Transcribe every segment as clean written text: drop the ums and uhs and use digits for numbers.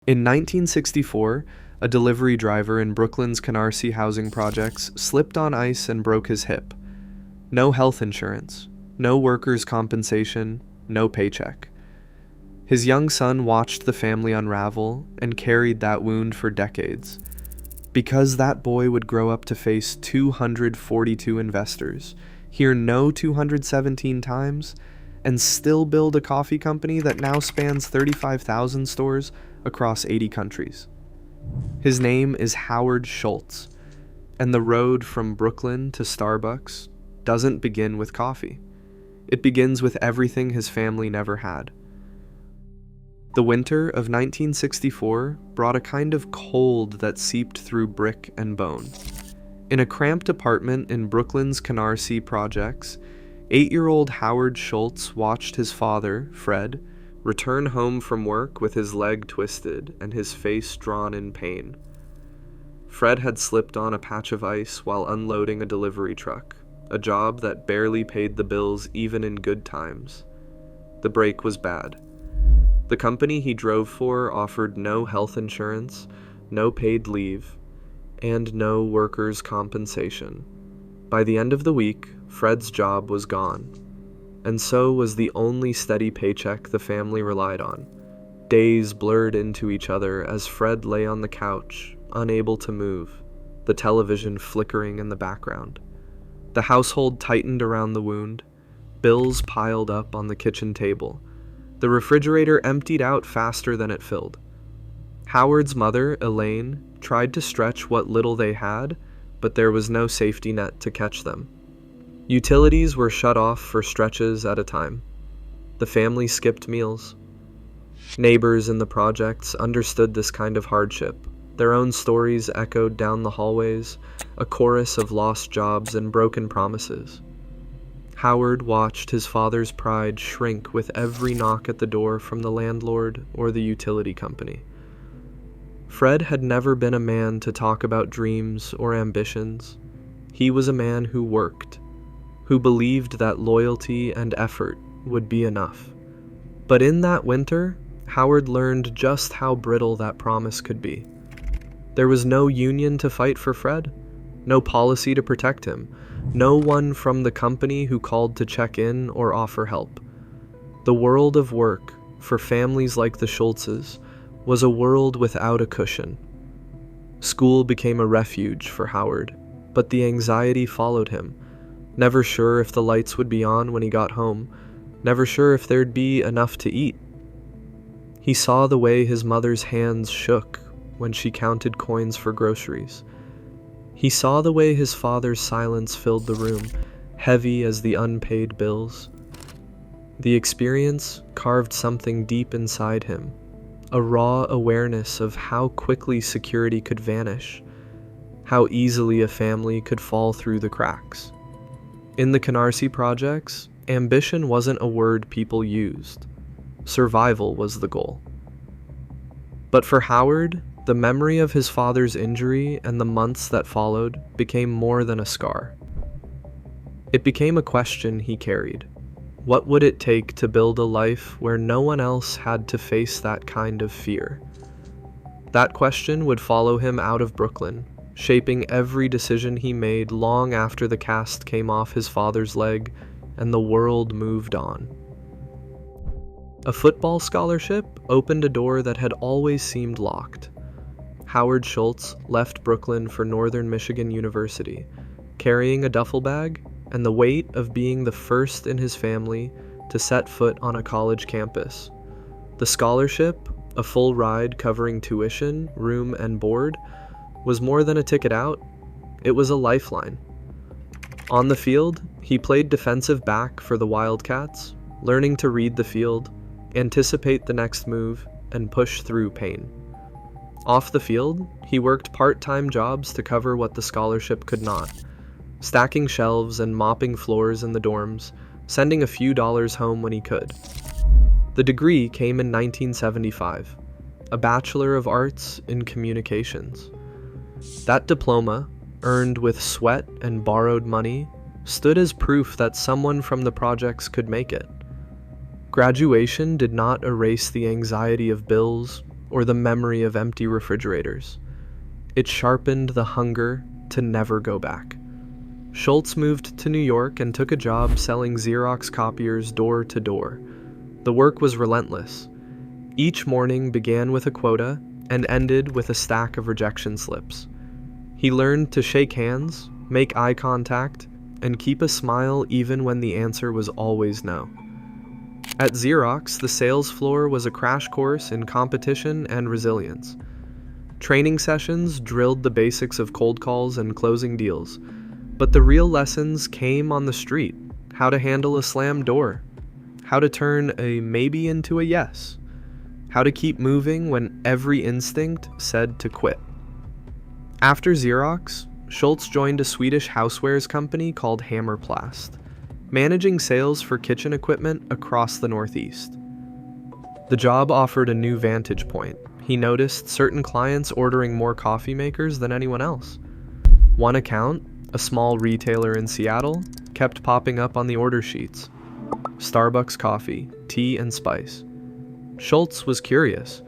In 1964, a delivery driver in Brooklyn's Canarsie housing projects slipped on ice and broke his hip. No health insurance, no workers' compensation, no paycheck. His young son watched the family unravel and carried that wound for decades. Because that boy would grow up to face 242 investors, hear no 217 times, and still build a coffee company that now spans 35,000 stores across 80 countries. His name is Howard Schultz, and the road from Brooklyn to Starbucks doesn't begin with coffee. It begins with everything his family never had. The winter of 1964 brought a kind of cold that seeped through brick and bone. In a cramped apartment in Brooklyn's Canarsie projects, 8-year-old Howard Schultz watched his father, Fred, return home from work with his leg twisted and his face drawn in pain. Fred had slipped on a patch of ice while unloading a delivery truck, a job that barely paid the bills even in good times. The break was bad. The company he drove for offered no health insurance, no paid leave, and no workers' compensation. By the end of the week, Fred's job was gone, and so was the only steady paycheck the family relied on. Days blurred into each other as Fred lay on the couch, unable to move, the television flickering in the background. The household tightened around the wound, bills piled up on the kitchen table. The refrigerator emptied out faster than it filled. Howard's mother, Elaine, tried to stretch what little they had, but there was no safety net to catch them. Utilities were shut off for stretches at a time. The family skipped meals. Neighbors in the projects understood this kind of hardship. Their own stories echoed down the hallways, a chorus of lost jobs and broken promises. Howard watched his father's pride shrink with every knock at the door from the landlord or the utility company. Fred had never been a man to talk about dreams or ambitions. He was a man who worked, who believed that loyalty and effort would be enough. But in that winter, Howard learned just how brittle that promise could be. There was no union to fight for Fred, no policy to protect him, no one from the company who called to check in or offer help. The world of work, for families like the Schultzes, was a world without a cushion. School became a refuge for Howard, but the anxiety followed him, never sure if the lights would be on when he got home, never sure if there'd be enough to eat. He saw the way his mother's hands shook when she counted coins for groceries. He saw the way his father's silence filled the room, heavy as the unpaid bills. The experience carved something deep inside him, a raw awareness of how quickly security could vanish, how easily a family could fall through the cracks. In the Canarsie projects, ambition wasn't a word people used. Survival was the goal. But for Howard, the memory of his father's injury and the months that followed became more than a scar. It became a question he carried. What would it take to build a life where no one else had to face that kind of fear? That question would follow him out of Brooklyn, shaping every decision he made long after the cast came off his father's leg and the world moved on. A football scholarship opened a door that had always seemed locked. Howard Schultz left Brooklyn for Northern Michigan University, carrying a duffel bag and the weight of being the first in his family to set foot on a college campus. The scholarship, a full ride covering tuition, room, and board, was more than a ticket out. It was a lifeline. On the field, he played defensive back for the Wildcats, learning to read the field, anticipate the next move, and push through pain. Off the field, he worked part-time jobs to cover what the scholarship could not, stacking shelves and mopping floors in the dorms, sending a few dollars home when he could. The degree came in 1975, a Bachelor of Arts in Communications. That diploma, earned with sweat and borrowed money, stood as proof that someone from the projects could make it. Graduation did not erase the anxiety of bills, or the memory of empty refrigerators. It sharpened the hunger to never go back. Schultz moved to New York and took a job selling Xerox copiers door to door. The work was relentless. Each morning began with a quota and ended with a stack of rejection slips. He learned to shake hands, make eye contact, and keep a smile even when the answer was always no. At Xerox, the sales floor was a crash course in competition and resilience. Training sessions drilled the basics of cold calls and closing deals, but the real lessons came on the street: how to handle a slammed door, how to turn a maybe into a yes, how to keep moving when every instinct said to quit. After Xerox, Schultz joined a Swedish housewares company called Hammerplast, managing sales for kitchen equipment across the Northeast. The job offered a new vantage point. He noticed certain clients ordering more coffee makers than anyone else. One account, a small retailer in Seattle, kept popping up on the order sheets: Starbucks coffee, tea and spice. Schultz was curious.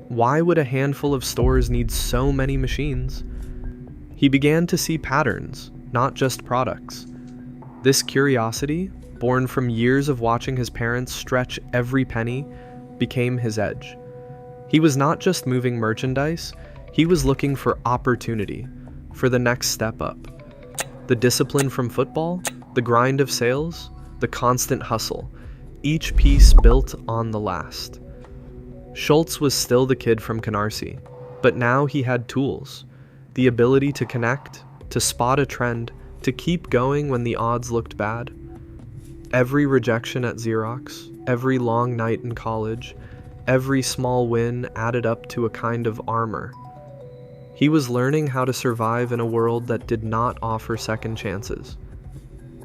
Why would a handful of stores need so many machines? He began to see patterns, not just products. This curiosity, born from years of watching his parents stretch every penny, became his edge. He was not just moving merchandise, he was looking for opportunity, for the next step up. The discipline from football, the grind of sales, the constant hustle, each piece built on the last. Schultz was still the kid from Canarsie, but now he had tools, the ability to connect, to spot a trend, to keep going when the odds looked bad. Every rejection at Xerox, every long night in college, every small win added up to a kind of armor. He was learning how to survive in a world that did not offer second chances.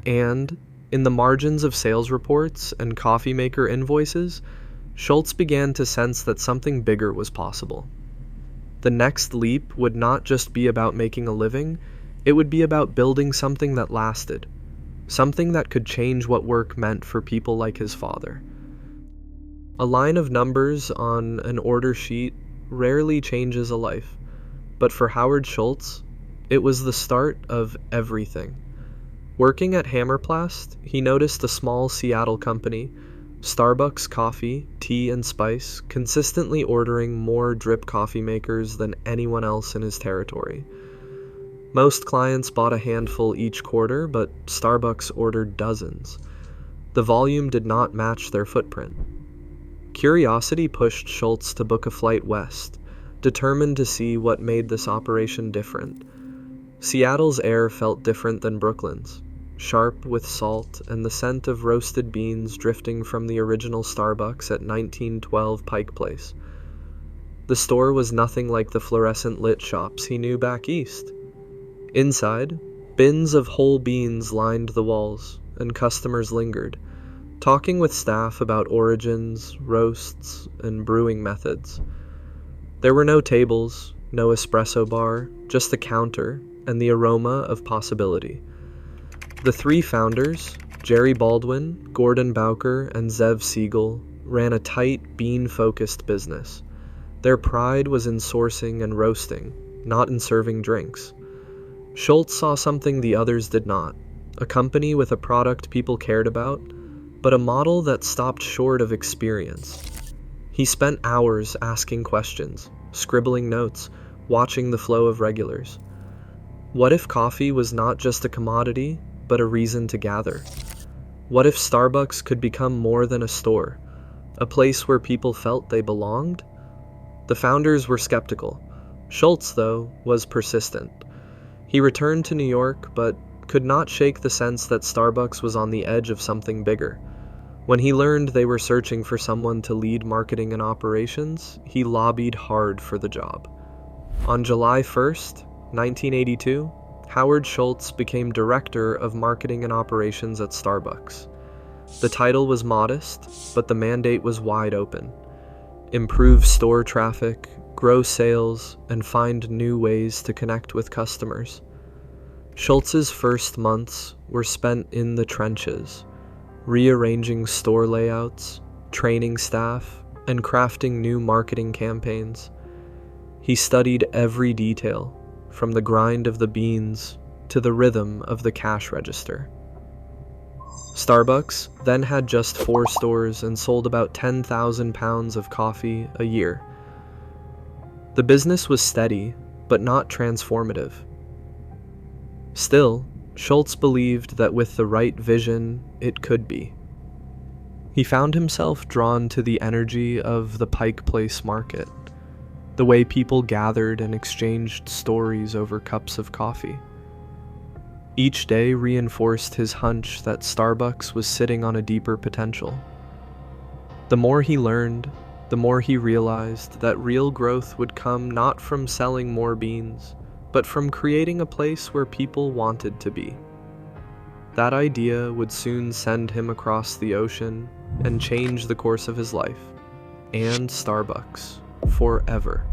And, in the margins of sales reports and coffee maker invoices, Schultz began to sense that something bigger was possible. The next leap would not just be about making a living, it would be about building something that lasted, something that could change what work meant for people like his father. A line of numbers on an order sheet rarely changes a life, but for Howard Schultz, it was the start of everything. Working at Hammerplast, he noticed a small Seattle company, Starbucks coffee, tea and spice, consistently ordering more drip coffee makers than anyone else in his territory. Most clients bought a handful each quarter, but Starbucks ordered dozens. The volume did not match their footprint. Curiosity pushed Schultz to book a flight west, determined to see what made this operation different. Seattle's air felt different than Brooklyn's, sharp with salt and the scent of roasted beans drifting from the original Starbucks at 1912 Pike Place. The store was nothing like the fluorescent lit shops he knew back east. Inside, bins of whole beans lined the walls, and customers lingered, talking with staff about origins, roasts, and brewing methods. There were no tables, no espresso bar, just a counter and the aroma of possibility. The three founders, Jerry Baldwin, Gordon Bowker, and Zev Siegel, ran a tight, bean-focused business. Their pride was in sourcing and roasting, not in serving drinks. Schultz saw something the others did not, a company with a product people cared about, but a model that stopped short of experience. He spent hours asking questions, scribbling notes, watching the flow of regulars. What if coffee was not just a commodity, but a reason to gather? What if Starbucks could become more than a store, a place where people felt they belonged? The founders were skeptical. Schultz, though, was persistent. He returned to New York, but could not shake the sense that Starbucks was on the edge of something bigger. When he learned they were searching for someone to lead marketing and operations, he lobbied hard for the job. On July 1st, 1982, Howard Schultz became Director of Marketing and Operations at Starbucks. The title was modest, but the mandate was wide open. Improve store traffic, grow sales, and find new ways to connect with customers. Schultz's first months were spent in the trenches, rearranging store layouts, training staff, and crafting new marketing campaigns. He studied every detail, from the grind of the beans to the rhythm of the cash register. Starbucks then had just 4 stores and sold about 10,000 pounds of coffee a year. The business was steady, but not transformative. Still, Schultz believed that with the right vision, it could be. He found himself drawn to the energy of the Pike Place market, the way people gathered and exchanged stories over cups of coffee. Each day reinforced his hunch that Starbucks was sitting on a deeper potential. The more he learned, the more he realized that real growth would come not from selling more beans, but from creating a place where people wanted to be. That idea would soon send him across the ocean and change the course of his life, and Starbucks, forever.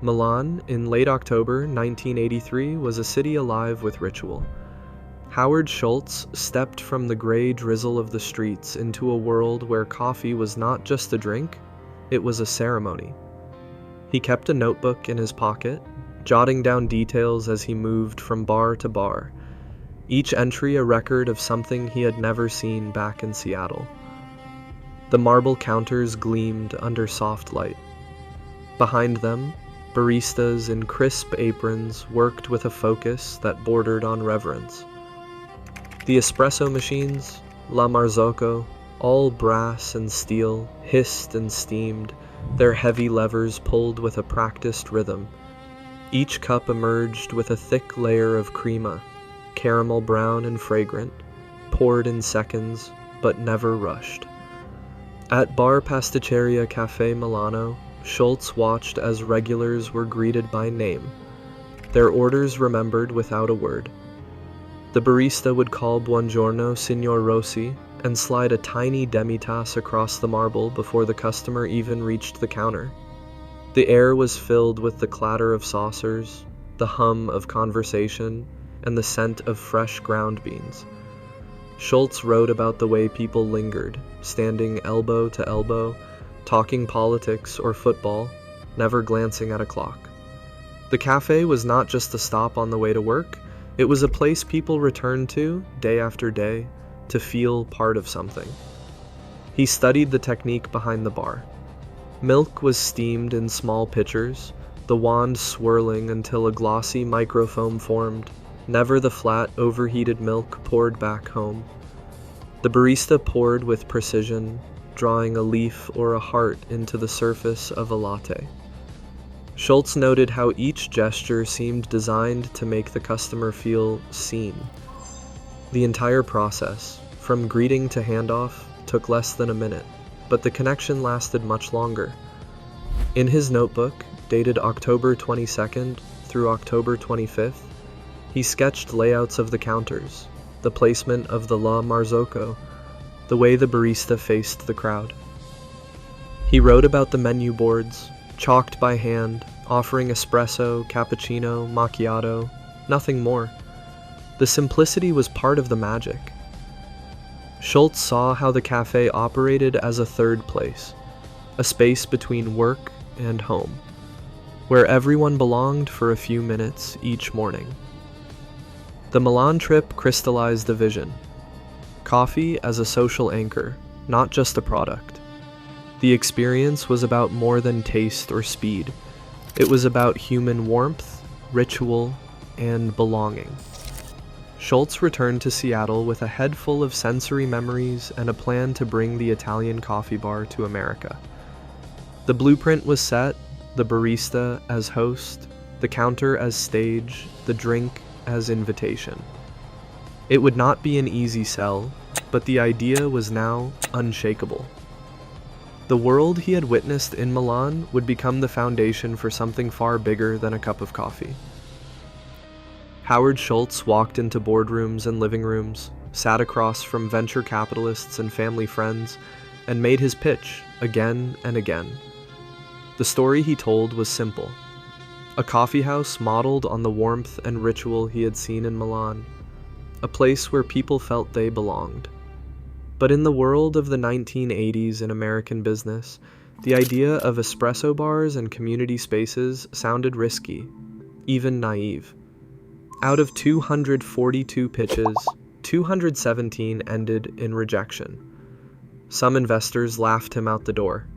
Milan, in late October 1983, was a city alive with ritual. Howard Schultz stepped from the gray drizzle of the streets into a world where coffee was not just a drink, it was a ceremony. He kept a notebook in his pocket, jotting down details as he moved from bar to bar, each entry a record of something he had never seen back in Seattle. The marble counters gleamed under soft light. Behind them, baristas in crisp aprons worked with a focus that bordered on reverence. The espresso machines, La Marzocco, all brass and steel, hissed and steamed, their heavy levers pulled with a practiced rhythm. Each cup emerged with a thick layer of crema, caramel brown and fragrant, poured in seconds, but never rushed. At Bar Pasticceria Cafe Milano, Schultz watched as regulars were greeted by name, their orders remembered without a word. The barista would call "Buongiorno, Signor Rossi," and slide a tiny demitasse across the marble before the customer even reached the counter. The air was filled with the clatter of saucers, the hum of conversation, and the scent of fresh ground beans. Schultz wrote about the way people lingered, standing elbow to elbow, talking politics or football, never glancing at a clock. The cafe was not just a stop on the way to work, it was a place people returned to, day after day, to feel part of something. He studied the technique behind the bar. Milk was steamed in small pitchers, the wand swirling until a glossy microfoam formed, never the flat, overheated milk poured back home. The barista poured with precision, drawing a leaf or a heart into the surface of a latte. Schultz noted how each gesture seemed designed to make the customer feel seen. The entire process, from greeting to handoff, took less than a minute, but the connection lasted much longer. In his notebook, dated October 22nd through October 25th, he sketched layouts of the counters, the placement of the La Marzocco, the way the barista faced the crowd. He wrote about the menu boards, chalked by hand, offering espresso, cappuccino, macchiato, nothing more. The simplicity was part of the magic. Schultz saw how the cafe operated as a third place, a space between work and home, where everyone belonged for a few minutes each morning. The Milan trip crystallized the vision. Coffee as a social anchor, not just a product. The experience was about more than taste or speed. It was about human warmth, ritual, and belonging. Schultz returned to Seattle with a head full of sensory memories and a plan to bring the Italian coffee bar to America. The blueprint was set, the barista as host, the counter as stage, the drink as invitation. It would not be an easy sell, but the idea was now unshakable. The world he had witnessed in Milan would become the foundation for something far bigger than a cup of coffee. Howard Schultz walked into boardrooms and living rooms, sat across from venture capitalists and family friends, and made his pitch again and again. The story he told was simple. A coffeehouse modeled on the warmth and ritual he had seen in Milan. A place where people felt they belonged. But in the world of the 1980s in American business, the idea of espresso bars and community spaces sounded risky, even naive. Out of 242 pitches, 217 ended in rejection. Some investors laughed him out the door.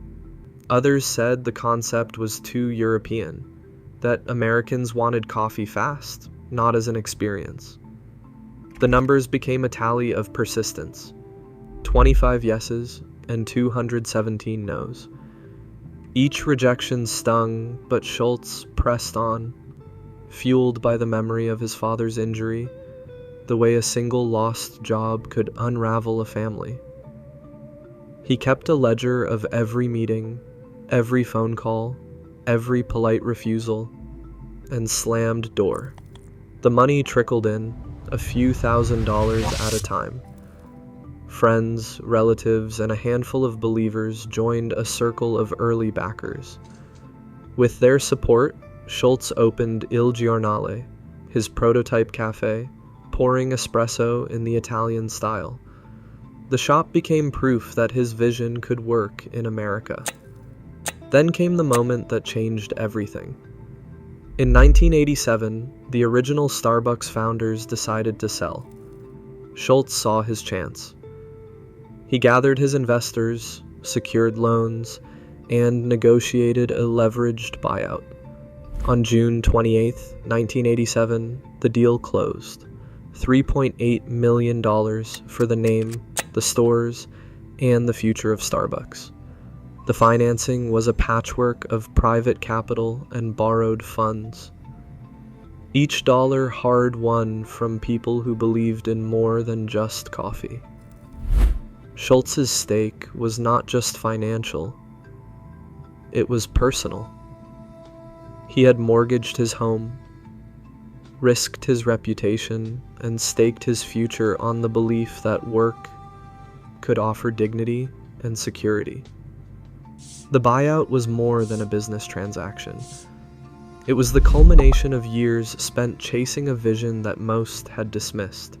Others said the concept was too European, that Americans wanted coffee fast, not as an experience. The numbers became a tally of persistence: 25 yeses and 217 nos. Each rejection stung, but Schultz pressed on, fueled by the memory of his father's injury, the way a single lost job could unravel a family. He kept a ledger of every meeting, every phone call, every polite refusal, and slammed door. The money trickled in, a few $1,000s at a time. Friends, relatives, and a handful of believers joined a circle of early backers. With their support, Schultz opened Il Giornale, his prototype cafe, pouring espresso in the Italian style. The shop became proof that his vision could work in America. Then came the moment that changed everything. In 1987, the original Starbucks founders decided to sell. Schultz saw his chance. He gathered his investors, secured loans, and negotiated a leveraged buyout. On June 28, 1987, the deal closed. $3.8 million for the name, the stores, and the future of Starbucks. The financing was a patchwork of private capital and borrowed funds. Each dollar hard-won from people who believed in more than just coffee. Schultz's stake was not just financial, it was personal. He had mortgaged his home, risked his reputation, and staked his future on the belief that work could offer dignity and security. The buyout was more than a business transaction. It was the culmination of years spent chasing a vision that most had dismissed.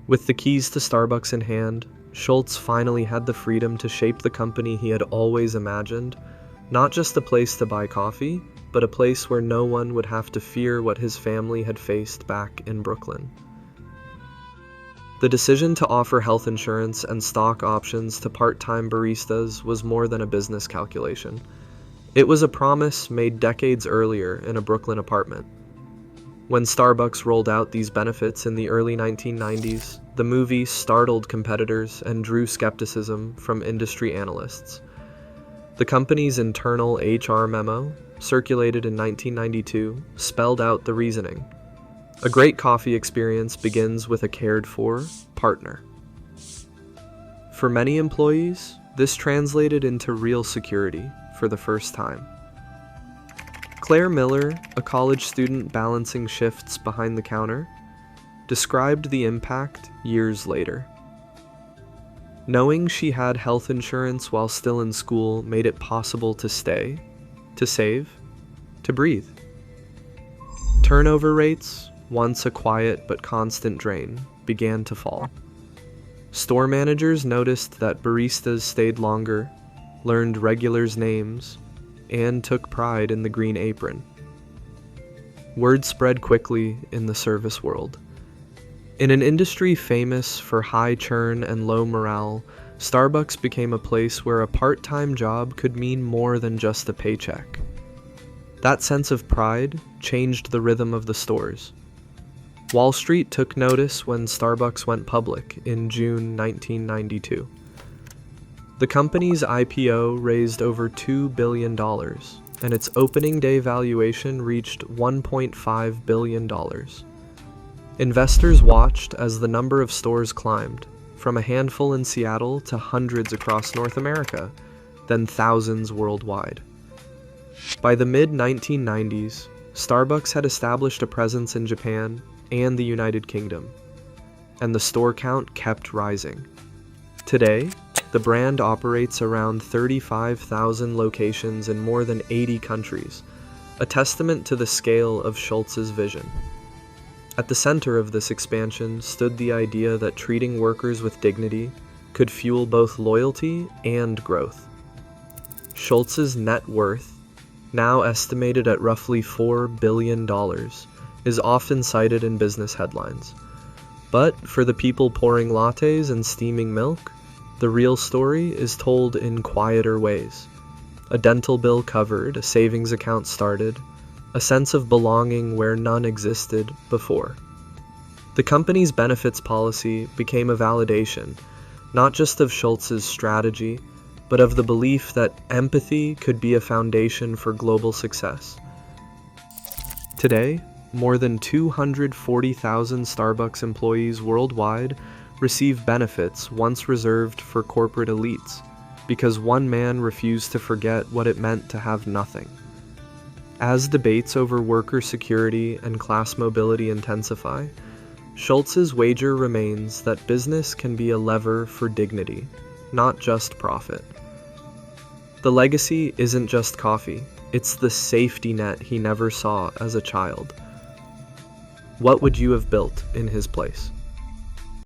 With the keys to Starbucks in hand, Schultz finally had the freedom to shape the company he had always imagined, not just a place to buy coffee, but a place where no one would have to fear what his family had faced back in Brooklyn. The decision to offer health insurance and stock options to part-time baristas was more than a business calculation. It was a promise made decades earlier in a Brooklyn apartment. When Starbucks rolled out these benefits in the early 1990s, the movie startled competitors and drew skepticism from industry analysts. The company's internal HR memo, circulated in 1992, spelled out the reasoning. A great coffee experience begins with a cared-for partner. For many employees, this translated into real security for the first time. Claire Miller, a college student balancing shifts behind the counter, described the impact years later. Knowing she had health insurance while still in school made it possible to stay, to save, to breathe. Turnover rates, once a quiet but constant drain, began to fall. Store managers noticed that baristas stayed longer, learned regulars' names, and took pride in the green apron. Word spread quickly in the service world. In an industry famous for high churn and low morale, Starbucks became a place where a part-time job could mean more than just a paycheck. That sense of pride changed the rhythm of the stores. Wall Street took notice when Starbucks went public in June 1992. The company's IPO raised over $2 billion, and its opening day valuation reached $1.5 billion. Investors watched as the number of stores climbed, from a handful in Seattle to hundreds across North America, then thousands worldwide. By the mid-1990s, Starbucks had established a presence in Japan and the United Kingdom, and the store count kept rising. Today, the brand operates around 35,000 locations in more than 80 countries, a testament to the scale of Schultz's vision. At the center of this expansion stood the idea that treating workers with dignity could fuel both loyalty and growth. Schultz's net worth, now estimated at roughly $4 billion, is often cited in business headlines. But for the people pouring lattes and steaming milk, the real story is told in quieter ways. A dental bill covered, a savings account started, a sense of belonging where none existed before. The company's benefits policy became a validation, not just of Schultz's strategy, but of the belief that empathy could be a foundation for global success. Today, more than 240,000 Starbucks employees worldwide receive benefits once reserved for corporate elites, because one man refused to forget what it meant to have nothing. As debates over worker security and class mobility intensify, Schultz's wager remains that business can be a lever for dignity, not just profit. The legacy isn't just coffee, it's the safety net he never saw as a child. What would you have built in his place?